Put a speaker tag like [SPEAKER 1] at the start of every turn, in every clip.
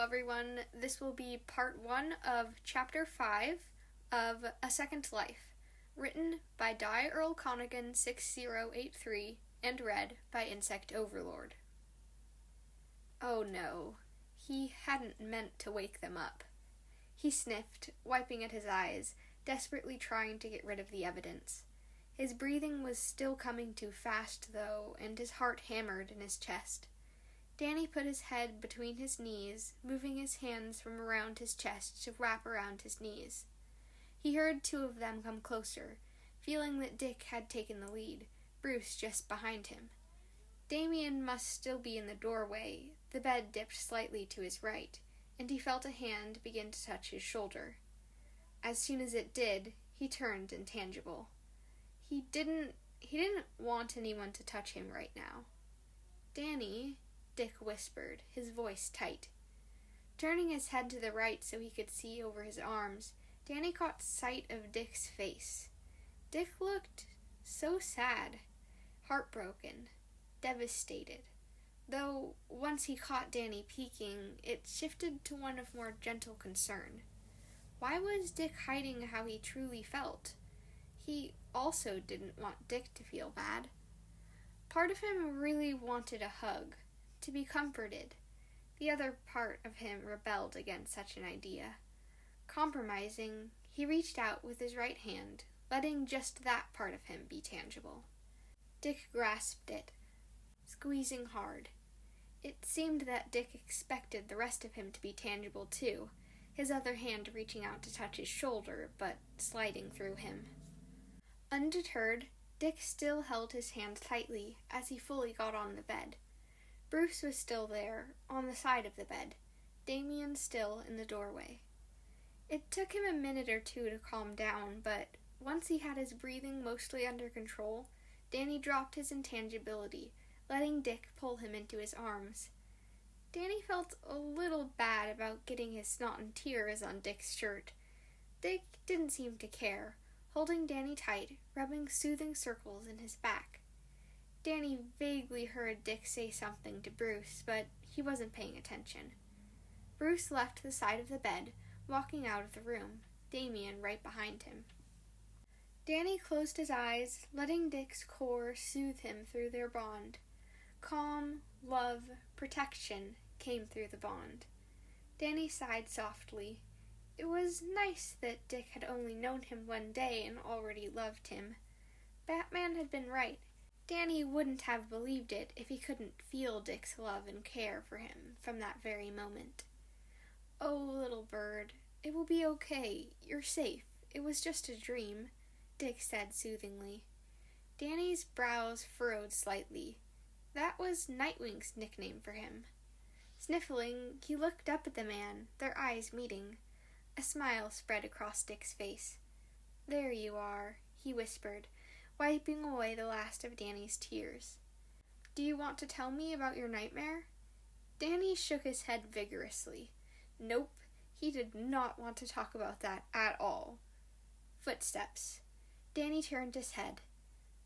[SPEAKER 1] everyone. This will be part 1 of Chapter 5 of A Second Life, written by Die Earl Connigan 6083 and read by Insect Overlord. Oh no, he hadn't meant to wake them up. He sniffed, wiping at his eyes, desperately trying to get rid of the evidence. His breathing was still coming too fast, though, and his heart hammered in his chest. Danny put his head between his knees, moving his hands from around his chest to wrap around his knees. He heard 2 of them come closer, feeling that Dick had taken the lead, Bruce just behind him. Damien must still be in the doorway. The bed dipped slightly to his right, and he felt a hand begin to touch his shoulder. As soon as it did, he turned intangible. He didn't want anyone to touch him right now. "Danny," Dick whispered, his voice tight. Turning his head to the right so he could see over his arms, Danny caught sight of Dick's face. Dick looked so sad, heartbroken, devastated. Though, once he caught Danny peeking, it shifted to one of more gentle concern. Why was Dick hiding how he truly felt? He also didn't want Dick to feel bad. Part of him really wanted a hug, to be comforted. The other part of him rebelled against such an idea. Compromising, he reached out with his right hand, letting just that part of him be tangible. Dick grasped it, squeezing hard. It seemed that Dick expected the rest of him to be tangible too, his other hand reaching out to touch his shoulder, but sliding through him. Undeterred, Dick still held his hand tightly as he fully got on the bed. Bruce was still there, on the side of the bed, Damien still in the doorway. It took him a minute or 2 to calm down, but once he had his breathing mostly under control, Danny dropped his intangibility, letting Dick pull him into his arms. Danny felt a little bad about getting his snot and tears on Dick's shirt. Dick didn't seem to care, holding Danny tight, rubbing soothing circles in his back. Danny vaguely heard Dick say something to Bruce, but he wasn't paying attention. Bruce left the side of the bed, walking out of the room, Damien right behind him. Danny closed his eyes, letting Dick's core soothe him through their bond. Calm, love, protection came through the bond. Danny sighed softly. It was nice that Dick had only known him 1 day and already loved him. Batman had been right. Danny wouldn't have believed it if he couldn't feel Dick's love and care for him from that very moment. "Oh, little bird, it will be okay. You're safe. It was just a dream," Dick said soothingly. Danny's brows furrowed slightly. That was Nightwing's nickname for him. Sniffling, he looked up at the man, their eyes meeting. A smile spread across Dick's face. "There you are," he whispered, wiping away the last of Danny's tears. "Do you want to tell me about your nightmare?" Danny shook his head vigorously. Nope, he did not want to talk about that at all. Footsteps. Danny turned his head.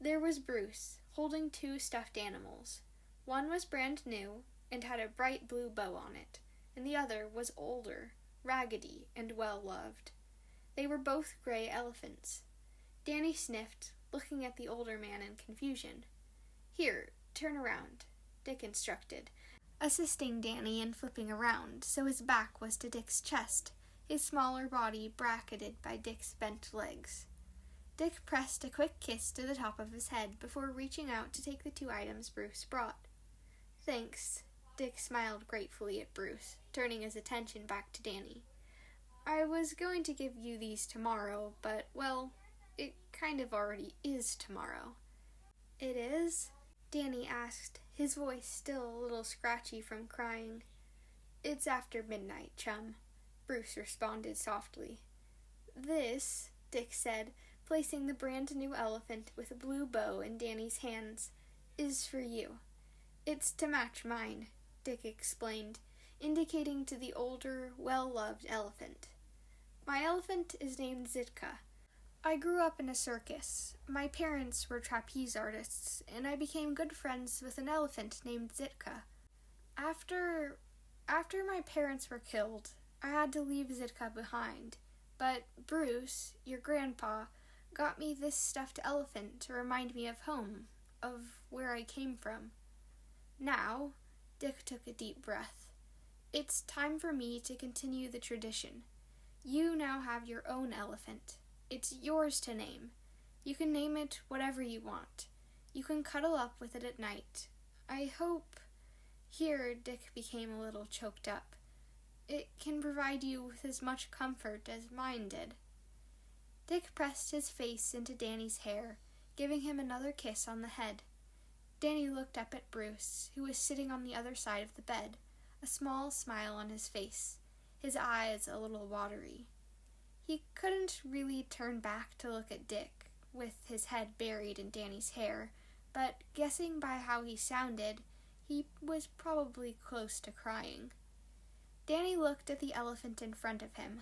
[SPEAKER 1] There was Bruce, holding 2 stuffed animals. One was brand new and had a bright blue bow on it, and the other was older, raggedy, and well-loved. They were both gray elephants. Danny sniffed, looking at the older man in confusion. "Here, turn around," Dick instructed, assisting Danny in flipping around so his back was to Dick's chest, his smaller body bracketed by Dick's bent legs. Dick pressed a quick kiss to the top of his head before reaching out to take the 2 items Bruce brought. "Thanks," Dick smiled gratefully at Bruce, turning his attention back to Danny. "I was going to give you these tomorrow, but, well, it kind of already is tomorrow." "It is?" Danny asked, his voice still a little scratchy from crying. "It's after midnight, chum," Bruce responded softly. "This," Dick said, placing the brand new elephant with a blue bow in Danny's hands, "is for you. It's to match mine," Dick explained, indicating to the older, well-loved elephant. "My elephant is named Zitka. I grew up in a circus. My parents were trapeze artists, and I became good friends with an elephant named Zitka. After After my parents were killed, I had to leave Zitka behind, but Bruce, your grandpa, got me this stuffed elephant to remind me of home, of where I came from. Now, Dick took a deep breath. It's time for me to continue the tradition. You now have your own elephant. It's yours to name. You can name it whatever you want. You can cuddle up with it at night. I hope... Here, Dick became a little choked up. It can provide you with as much comfort as mine did. Dick pressed his face into Danny's hair, giving him another kiss on the head. Danny looked up at Bruce, who was sitting on the other side of the bed, a small smile on his face, his eyes a little watery. He couldn't really turn back to look at Dick, with his head buried in Danny's hair, but guessing by how he sounded, he was probably close to crying. Danny looked at the elephant in front of him.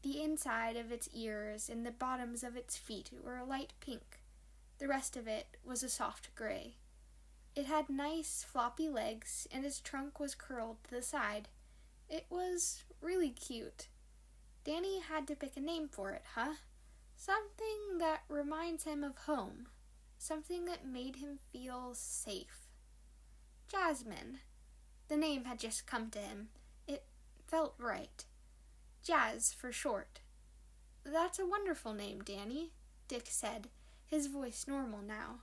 [SPEAKER 1] The inside of its ears and the bottoms of its feet were a light pink. The rest of it was a soft gray. It had nice, floppy legs, and its trunk was curled to the side. It was really cute. Danny had to pick a name for it, huh? Something that reminds him of home. Something that made him feel safe. Jasmine. The name had just come to him. It felt right. Jazz for short. That's a wonderful name, Danny, Dick said, his voice normal now.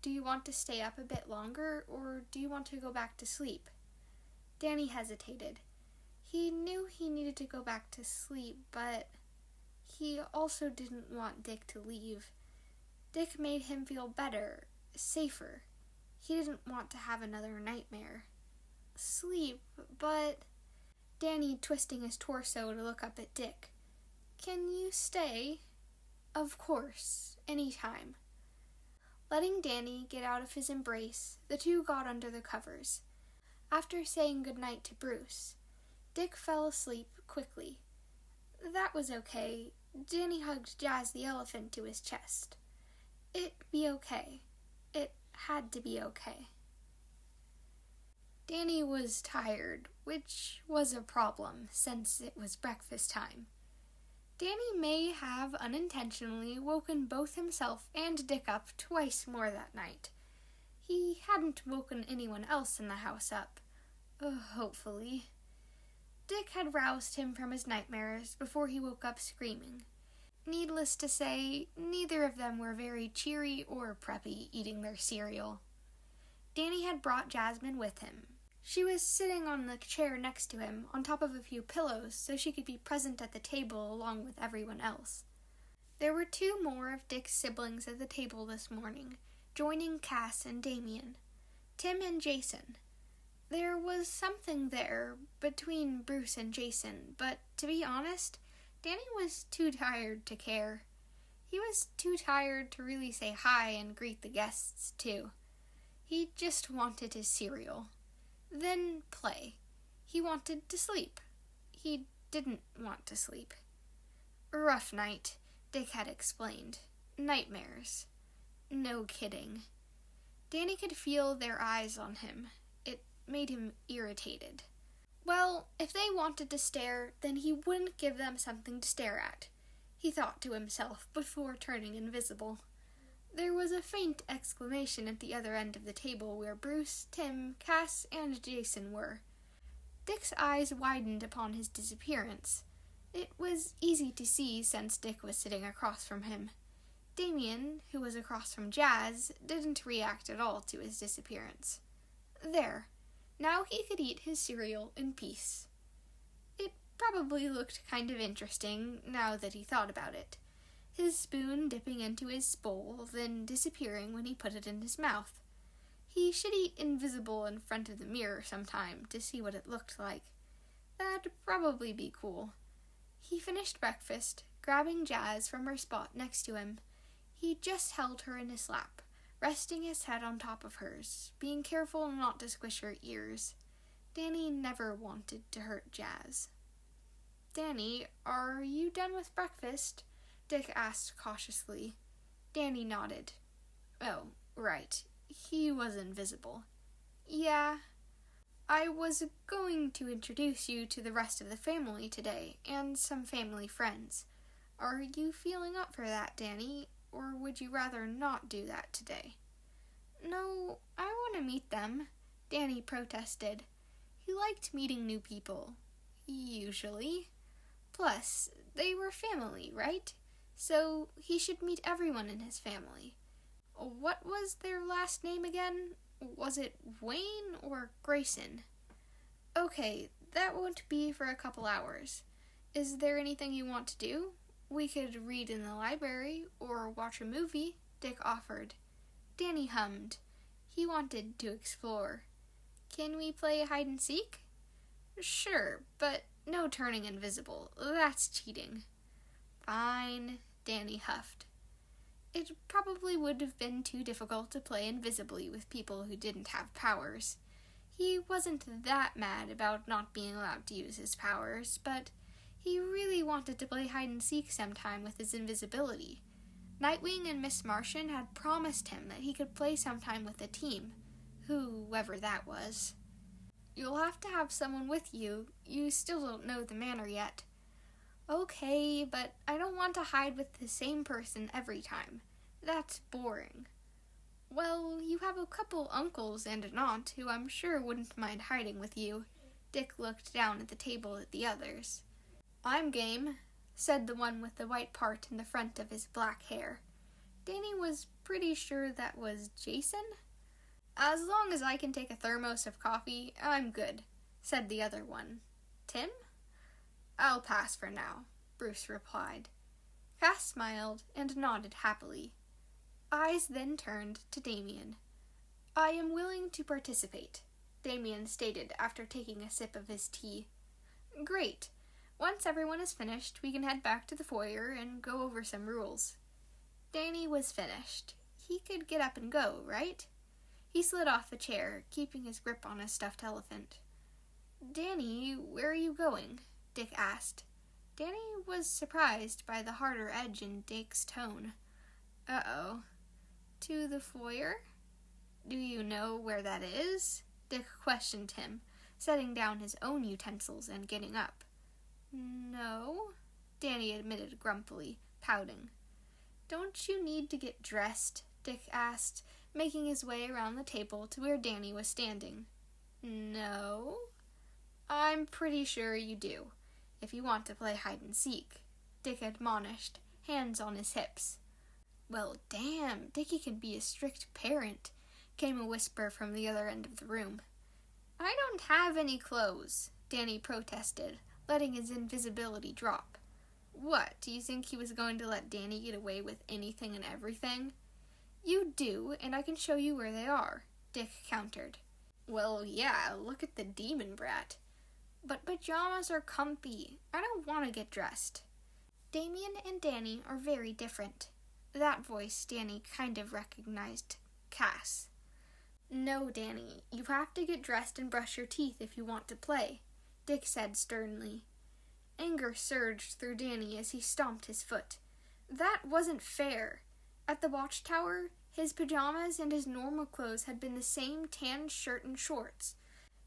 [SPEAKER 1] Do you want to stay up a bit longer, or do you want to go back to sleep? Danny hesitated. He knew he needed to go back to sleep, but he also didn't want Dick to leave. Dick made him feel better, safer. He didn't want to have another nightmare. Sleep, but... Danny twisting his torso to look up at Dick. Can you stay? Of course, any time. Letting Danny get out of his embrace, the two got under the covers. After saying goodnight to Bruce, Dick fell asleep quickly. That was okay. Danny hugged Jazz the elephant to his chest. It'd be okay. It had to be okay. Danny was tired, which was a problem since it was breakfast time. Danny may have unintentionally woken both himself and Dick up twice more that night. He hadn't woken anyone else in the house up. Hopefully. Dick had roused him from his nightmares before he woke up screaming. Needless to say, neither of them were very cheery or preppy eating their cereal. Danny had brought Jasmine with him. She was sitting on the chair next to him, on top of a few pillows, so she could be present at the table along with everyone else. There were two more of Dick's siblings at the table this morning, joining Cass and Damien. Tim and Jason. There was something there between Bruce and Jason, but to be honest, Danny was too tired to care. He was too tired to really say hi and greet the guests, too. He just wanted his cereal. Then play. He wanted to sleep. He didn't want to sleep. Rough night, Dick had explained. Nightmares. No kidding. Danny could feel their eyes on him. It made him irritated. Well, if they wanted to stare, then he wouldn't give them something to stare at, he thought to himself before turning invisible. There was a faint exclamation at the other end of the table where Bruce, Tim, Cass, and Jason were. Dick's eyes widened upon his disappearance. It was easy to see since Dick was sitting across from him. Damien, who was across from Jazz, didn't react at all to his disappearance. There. Now he could eat his cereal in peace. It probably looked kind of interesting, now that he thought about it. His spoon dipping into his bowl, then disappearing when he put it in his mouth. He should eat invisible in front of the mirror sometime to see what it looked like. That'd probably be cool. He finished breakfast, grabbing Jazz from her spot next to him. He just held her in his lap, resting his head on top of hers, being careful not to squish her ears. Danny never wanted to hurt Jazz. "Danny, are you done with breakfast?" Dick asked cautiously. Danny nodded. Oh, right. He was invisible. Yeah. I was going to introduce you to the rest of the family today, and some family friends. Are you feeling up for that, Danny, or would you rather not do that today? No, I want to meet them, Danny protested. He liked meeting new people. Usually. Plus, they were family, right? So he should meet everyone in his family. What was their last name again? Was it Wayne or Grayson? Okay, that won't be for a couple hours. Is there anything you want to do? We could read in the library or watch a movie, Dick offered. Danny hummed. He wanted to explore. Can we play hide and seek? Sure, but no turning invisible. That's cheating. Fine, Danny huffed. It probably would have been too difficult to play invisibly with people who didn't have powers. He wasn't that mad about not being allowed to use his powers, but he really wanted to play hide-and-seek sometime with his invisibility. Nightwing and Miss Martian had promised him that he could play sometime with a team, whoever that was. You'll have to have someone with you. You still don't know the manner yet. Okay, but I don't want to hide with the same person every time. That's boring. Well, you have a couple uncles and an aunt who I'm sure wouldn't mind hiding with you. Dick looked down at the table at the others. I'm game, said the one with the white part in the front of his black hair. Danny was pretty sure that was Jason. As long as I can take a thermos of coffee, I'm good, said the other one. Tim? I'll pass for now, Bruce replied. Cass smiled and nodded happily. Eyes then turned to Damien. I am willing to participate, Damien stated after taking a sip of his tea. Great. Once everyone is finished, we can head back to the foyer and go over some rules. Danny was finished. He could get up and go, right? He slid off the chair, keeping his grip on his stuffed elephant. Danny, where are you going? Dick asked. Danny was surprised by the harder edge in Dick's tone. Uh-oh. To the foyer? Do you know where that is? Dick questioned him, setting down his own utensils and getting up. No, Danny admitted grumpily, pouting. Don't you need to get dressed? Dick asked, making his way around the table to where Danny was standing. No? I'm pretty sure you do, if you want to play hide-and-seek, Dick admonished, hands on his hips. Well, damn, Dickie can be a strict parent, came a whisper from the other end of the room. I don't have any clothes, Danny protested, letting his invisibility drop. What, do you think he was going to let Danny get away with anything and everything? You do, and I can show you where they are, Dick countered. Well, yeah, look at the demon brat. But pajamas are comfy. I don't want to get dressed. Damien and Danny are very different. That voice Danny kind of recognized Cass. No, Danny, you have to get dressed and brush your teeth if you want to play, Dick said sternly. Anger surged through Danny as he stomped his foot. That wasn't fair. At the watchtower, his pajamas and his normal clothes had been the same tan shirt and shorts.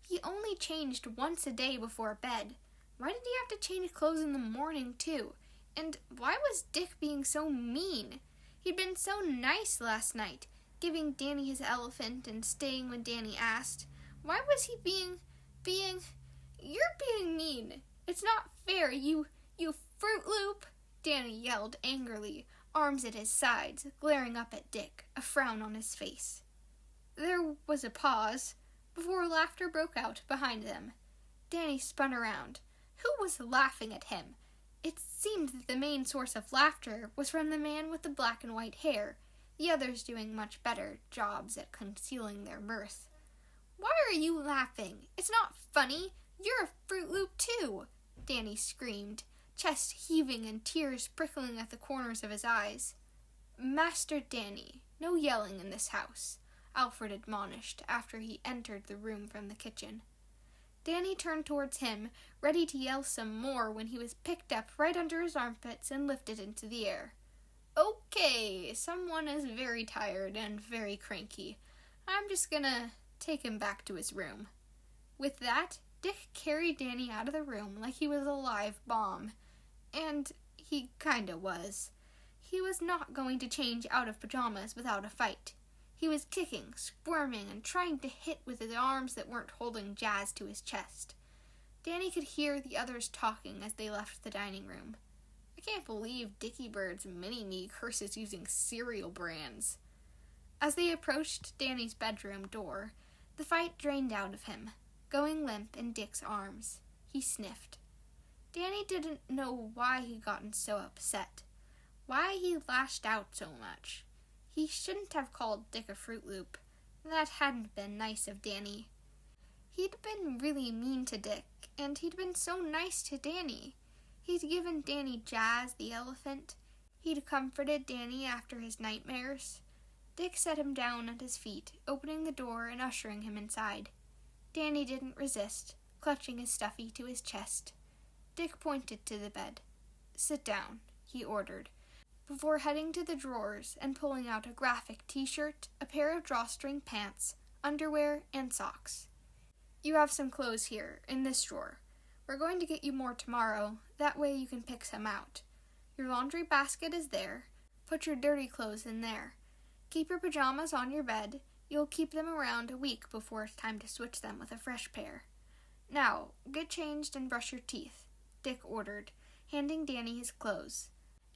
[SPEAKER 1] He only changed once a day before bed. Why did he have to change clothes in the morning, too? And why was Dick being so mean? He'd been so nice last night, giving Danny his elephant and staying when Danny asked. Why was he being... You're being mean. It's not fair, you Fruit Loop, Danny yelled angrily, arms at his sides, glaring up at Dick, a frown on his face. There was a pause, before laughter broke out behind them. Danny spun around. Who was laughing at him? It seemed that the main source of laughter was from the man with the black and white hair, the others doing much better jobs at concealing their mirth. Why are you laughing? It's not funny. You're a Fruit Loop too, Danny screamed, chest heaving and tears prickling at the corners of his eyes. Master Danny, no yelling in this house, Alfred admonished after he entered the room from the kitchen. Danny turned towards him, ready to yell some more when he was picked up right under his armpits and lifted into the air. Okay, someone is very tired and very cranky. I'm just gonna take him back to his room. With that, Dick carried Danny out of the room like he was a live bomb. And he kinda was. He was not going to change out of pajamas without a fight. He was kicking, squirming, and trying to hit with his arms that weren't holding Jazz to his chest. Danny could hear the others talking as they left the dining room. I can't believe Dickie Bird's mini-me curses using cereal brands. As they approached Danny's bedroom door, the fight drained out of him, going limp in Dick's arms. He sniffed. Danny didn't know why he'd gotten so upset, why he lashed out so much. He shouldn't have called Dick a Fruit Loop. That hadn't been nice of Danny. He'd been really mean to Dick, and he'd been so nice to Danny. He'd given Danny Jazz the elephant. He'd comforted Danny after his nightmares. Dick set him down at his feet, opening the door and ushering him inside. Danny didn't resist, clutching his stuffy to his chest. Dick pointed to the bed. "Sit down," he ordered, before heading to the drawers and pulling out a graphic t-shirt, a pair of drawstring pants, underwear, and socks. "You have some clothes here, in this drawer. We're going to get you more tomorrow, that way you can pick some out. Your laundry basket is there. Put your dirty clothes in there. Keep your pajamas on your bed. You'll keep them around a week before it's time to switch them with a fresh pair. Now, get changed and brush your teeth," Dick ordered, handing Danny his clothes.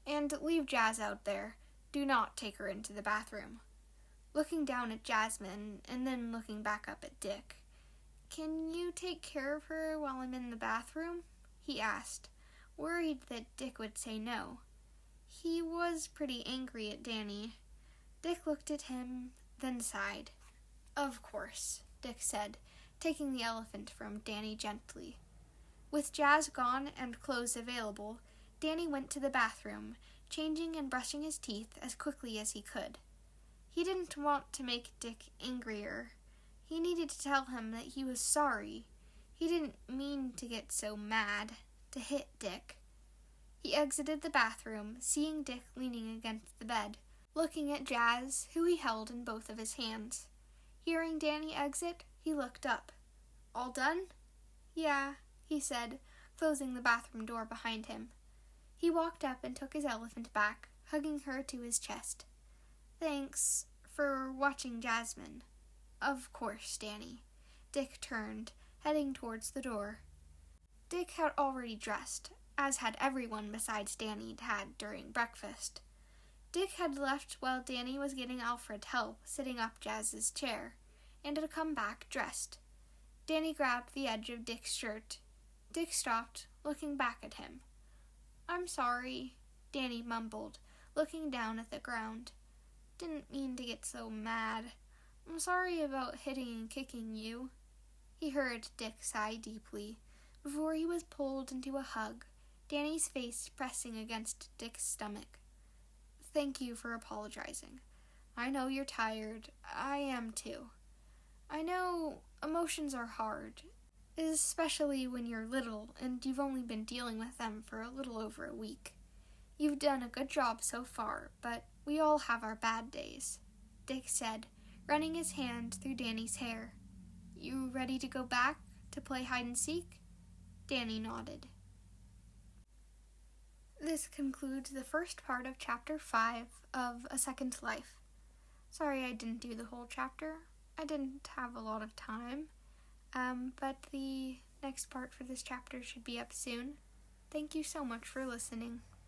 [SPEAKER 1] "And leave Jazz out there. Do not take her into the bathroom." Looking down at Jasmine, and then looking back up at Dick. "Can you take care of her while I'm in the bathroom?" he asked, worried that Dick would say no. He was pretty angry at Danny. Dick looked at him, then sighed. "Of course," Dick said, taking the elephant from Danny gently. With Jazz gone and clothes available, Danny went to the bathroom, changing and brushing his teeth as quickly as he could. He didn't want to make Dick angrier. He needed to tell him that he was sorry. He didn't mean to get so mad, to hit Dick. He exited the bathroom, seeing Dick leaning against the bed, looking at Jazz, who he held in both of his hands. Hearing Danny exit, he looked up. "All done?" "Yeah," he said, closing the bathroom door behind him. He walked up and took his elephant back, hugging her to his chest. "Thanks for watching Jasmine." "Of course, Danny." Dick turned, heading towards the door. Dick had already dressed, as had everyone besides Danny had during breakfast. Dick had left while Danny was getting Alfred help sitting up Jazz's chair, and had come back dressed. Danny grabbed the edge of Dick's shirt. Dick stopped, looking back at him. "I'm sorry," Danny mumbled, looking down at the ground. "Didn't mean to get so mad. I'm sorry about hitting and kicking you." He heard Dick sigh deeply, before he was pulled into a hug, Danny's face pressing against Dick's stomach. "Thank you for apologizing. I know you're tired. I am too. I know emotions are hard, especially when you're little and you've only been dealing with them for a little over a week. You've done a good job so far, but we all have our bad days," Dick said, running his hand through Danny's hair. "You ready to go back to play hide-and-seek?" Danny nodded. This concludes the first part of Chapter 5 of A Second Life. Sorry I didn't do the whole chapter. I didn't have a lot of time. But the next part for this chapter should be up soon. Thank you so much for listening.